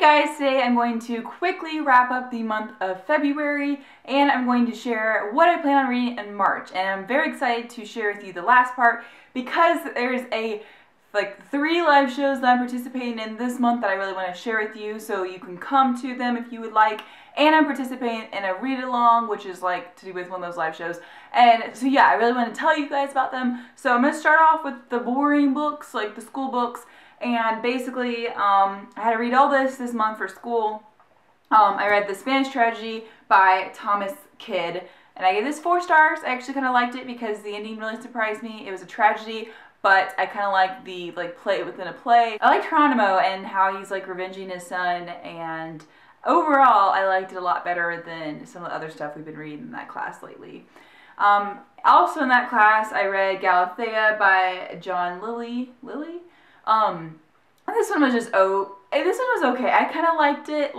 guys, today I'm going to quickly wrap up the month of February and I'm going to share what I plan on reading in March. And I'm very excited to share with you the last part because there's like 3 live shows that I'm participating in this month that I really want to share with you, so you can come to them if you would like. And I'm participating in a read-along, which is like to do with one of those live shows. And so yeah, I really want to tell you guys about them. So I'm going to start off with the boring books, like the school books. And basically, I had to read all this month for school. I read The Spanish Tragedy by Thomas Kidd, and I gave this 4 stars. I actually kind of liked it because the ending really surprised me. It was a tragedy, but I kind of liked the play within a play. I liked Geronimo and how he's like revenging his son, and overall I liked it a lot better than some of the other stuff we've been reading in that class lately. Also in that class I read Galathea by John Lilly. This one was just this one was okay. I kind of liked it.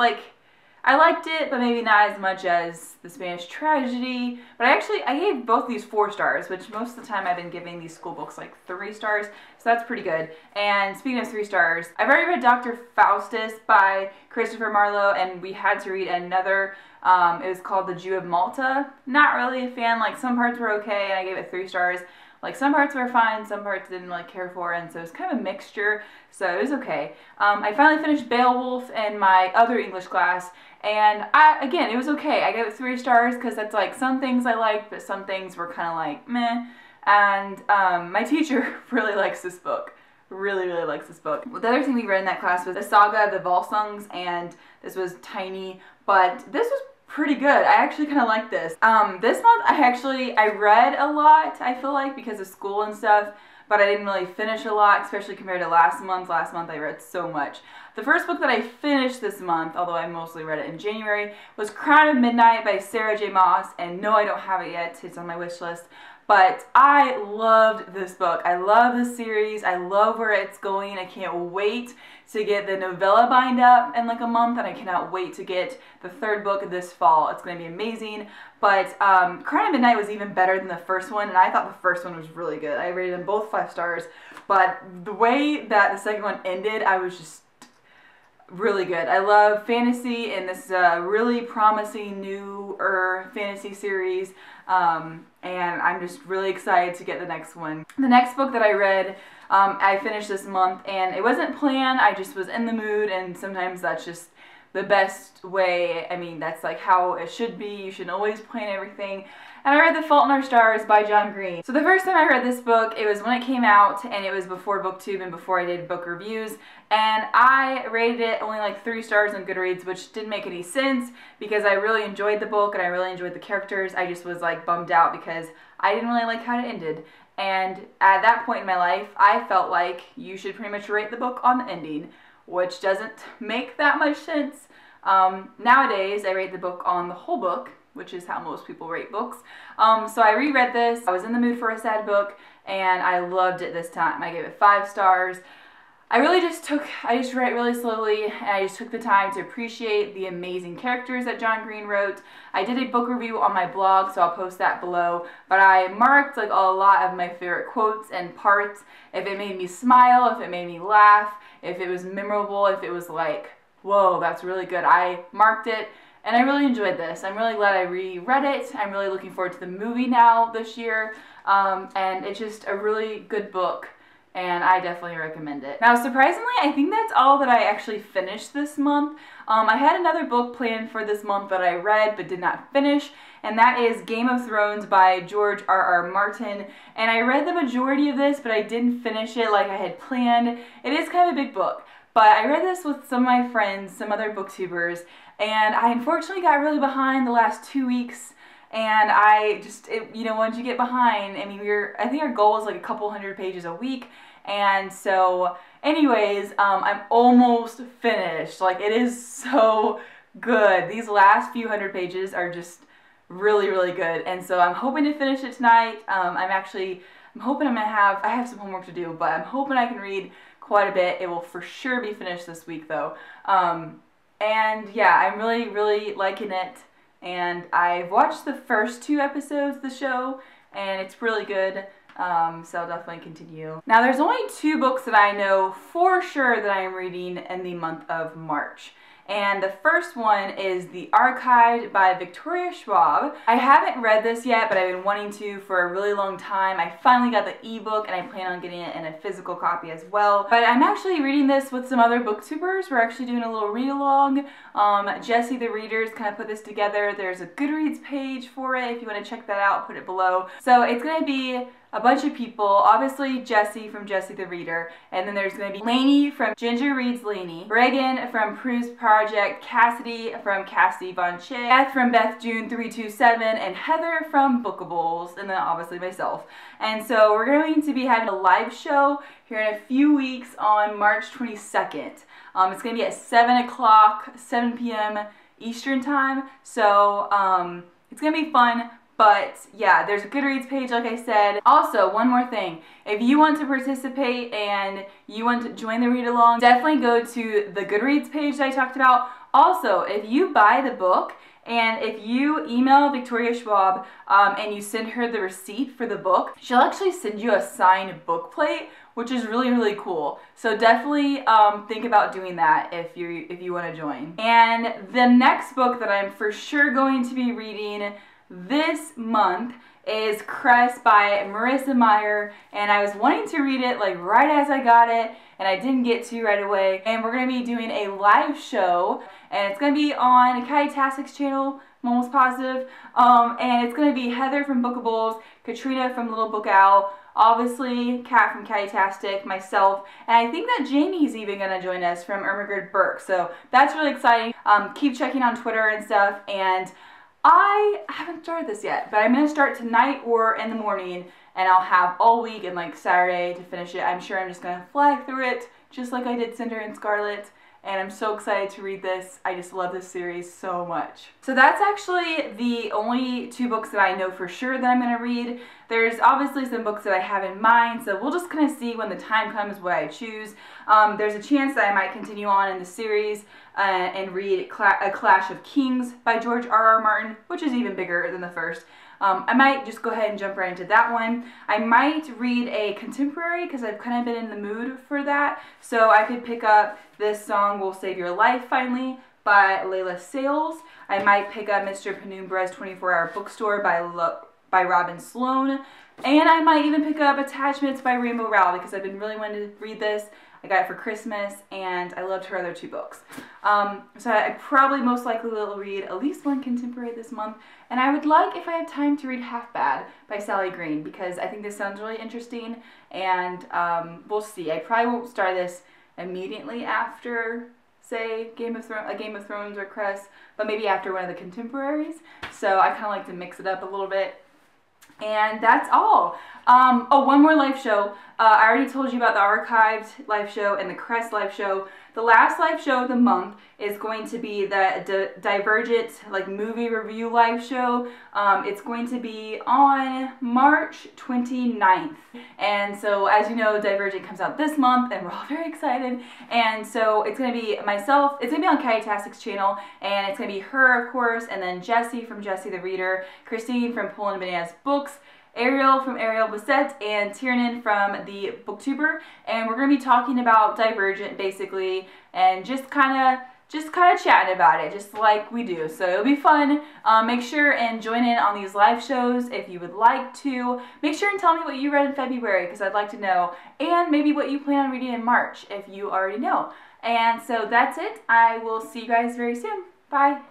I liked it, but maybe not as much as The Spanish Tragedy. But I gave both these 4 stars, which most of the time I've been giving these school books like 3 stars, so that's pretty good. And speaking of 3 stars, I've already read Dr. Faustus by Christopher Marlowe, and we had to read another. It was called The Jew of Malta. Not really a fan. Like, some parts were okay, and I gave it 3 stars. Like, some parts were fine, some parts didn't like care for, and so it's kind of a mixture, so it was okay. I finally finished Beowulf in my other English class, and again, it was okay. I gave it 3 stars because that's like some things I liked, but some things were kind of like meh. And my teacher really likes this book. Really likes this book. The other thing we read in that class was The Saga of the Volsungs, and this was tiny, but this was pretty good. I actually kind of like this. This month I read a lot, I feel like, because of school and stuff, but I didn't really finish a lot, especially compared to last month. Last month I read so much. The first book that I finished this month, although I mostly read it in January, was Crown of Midnight by Sarah J. Maas, and no, I don't have it yet. It's on my wish list. But I loved this book. I love this series. I love where it's going. I can't wait to get the novella bind up in like a month, and I cannot wait to get the 3rd book this fall. It's going to be amazing. But Crown of Midnight was even better than the first one, and I thought the first one was really good. I rated them both 5 stars, but the way that the second one ended, I was just really good. I love fantasy, and this is a really promising newer fantasy series, and I'm just really excited to get the next one. The next book that I read, I finished this month, and it wasn't planned. I just was in the mood, and sometimes that's just the best way. I mean, that's like how it should be. You shouldn't always plan everything. And I read The Fault in Our Stars by John Green. So the first time I read this book, it was when it came out, and it was before BookTube and before I did book reviews. And I rated it only like 3 stars on Goodreads, which didn't make any sense because I really enjoyed the book and I really enjoyed the characters. I just was like bummed out because I didn't really like how it ended. And at that point in my life, I felt like you should pretty much rate the book on the ending, which doesn't make that much sense. Nowadays, I rate the book on the whole book, which is how most people rate books. So I reread this. I was in the mood for a sad book, and I loved it this time. I gave it 5 stars. I just read it really slowly, and I just took the time to appreciate the amazing characters that John Green wrote. I did a book review on my blog, so I'll post that below, but I marked like a lot of my favorite quotes and parts. If it made me smile, if it made me laugh, if it was memorable, if it was like, whoa, that's really good. I marked it, and I really enjoyed this. I'm really glad I reread it. I'm really looking forward to the movie now this year, and it's just a really good book, and I definitely recommend it. Now, surprisingly, I think that's all that I actually finished this month. I had another book planned for this month that I read but did not finish, and that is Game of Thrones by George R.R. Martin. And I read the majority of this, but I didn't finish it like I had planned. It is kind of a big book, but I read this with some of my friends, some other booktubers, and I unfortunately got really behind the last 2 weeks. And you know, once you get behind, I mean, I think our goal is like a couple 100 pages a week. And so, anyways, I'm almost finished. Like, it is so good. These last few 100 pages are just really good. And so I'm hoping to finish it tonight. I'm hoping I have some homework to do, but I'm hoping I can read quite a bit. It will for sure be finished this week though. And yeah, I'm really liking it. And I've watched the first 2 episodes of the show, and it's really good. So I'll definitely continue. Now there's only 2 books that I know for sure that I am reading in the month of March. And the first one is The Archived by Victoria Schwab. I haven't read this yet, but I've been wanting to for a really long time. I finally got the ebook and I plan on getting it in a physical copy as well. But I'm actually reading this with some other booktubers. We're actually doing a little read along. Jessie the Readers kind of put this together. There's a Goodreads page for it if you want to check that out, I'll put it below. So it's going to be a bunch of people, obviously Jessie from Jessie the Reader, and then there's going to be Lainey from Ginger Reads Lainey, Reagan from Prue's Project, Cassidy from Cassidy Von Che, Beth from Beth June 327, and Heather from Bookables, and then obviously myself. And so we're going to be having a live show here in a few weeks on March 22nd. It's going to be at 7 o'clock, 7 p.m. Eastern time, so it's going to be fun. But yeah, there's a Goodreads page, like I said. Also, one more thing. If you want to participate and you want to join the read along, definitely go to the Goodreads page that I talked about. Also, if you buy the book and if you email Victoria Schwab and you send her the receipt for the book, she'll actually send you a signed book plate, which is really, really cool. So definitely think about doing that if you want to join. And the next book that I'm for sure going to be reading this month is Cress by Marissa Meyer, and I was wanting to read it like right as I got it, and I didn't get to right away. And we're going to be doing a live show, and it's going to be on Kylie Tassik's channel, I'm almost positive, and it's going to be Heather from Bookables, Katrina from Little Book Owl, obviously Kat from Kylie Tastic, myself, and I think that Jamie's even going to join us from Ermagerd Burke, so that's really exciting. Keep checking on Twitter and stuff, and I haven't started this yet, but I'm going to start tonight or in the morning, and I'll have all week and like Saturday to finish it. I'm sure I'm just going to fly through it, just like I did Cinder and Scarlet, and I'm so excited to read this. I just love this series so much. So that's actually the only 2 books that I know for sure that I'm going to read. There's obviously some books that I have in mind, so we'll just kind of see when the time comes what I choose. There's a chance that I might continue on in the series and read A Clash of Kings by George R.R. Martin, which is even bigger than the first. I might just go ahead and jump right into that one. I might read a contemporary because I've kind of been in the mood for that. So I could pick up this song, Will Save Your Life Finally, by Layla Sales. I might pick up Mr. Penumbra's 24-Hour Bookstore by Robin Sloan. And I might even pick up Attachments by Rainbow Rowell because I've been really wanting to read this. I got it for Christmas, and I loved her other 2 books. So I probably most likely will read at least one contemporary this month, and I would like, if I have time, to read Half Bad by Sally Green, because I think this sounds really interesting, and we'll see. I probably won't start this immediately after, say, Game of Thrones or Cress, but maybe after one of the contemporaries, so I kind of like to mix it up a little bit. And that's all. Oh, one more live show. I already told you about the Archived live show and the Cress live show. The last live show of the month is going to be the Divergent like movie review live show. It's going to be on March 29th. And so, as you know, Divergent comes out this month, and we're all very excited. And so it's going to be myself. It's going to be on Kylie Tassik's channel, and it's going to be her, of course, and then Jessie from Jessie the Reader, Christine from Pulling Bananas Books, Ariel from Ariel Bissett, and Tiernan from the Booktuber, and we're going to be talking about Divergent basically, and just kind of chatting about it, just like we do. So it'll be fun. Make sure and join in on these live shows if you would like to. Make sure and tell me what you read in February, because I'd like to know, and maybe what you plan on reading in March if you already know. And so that's it. I will see you guys very soon. Bye.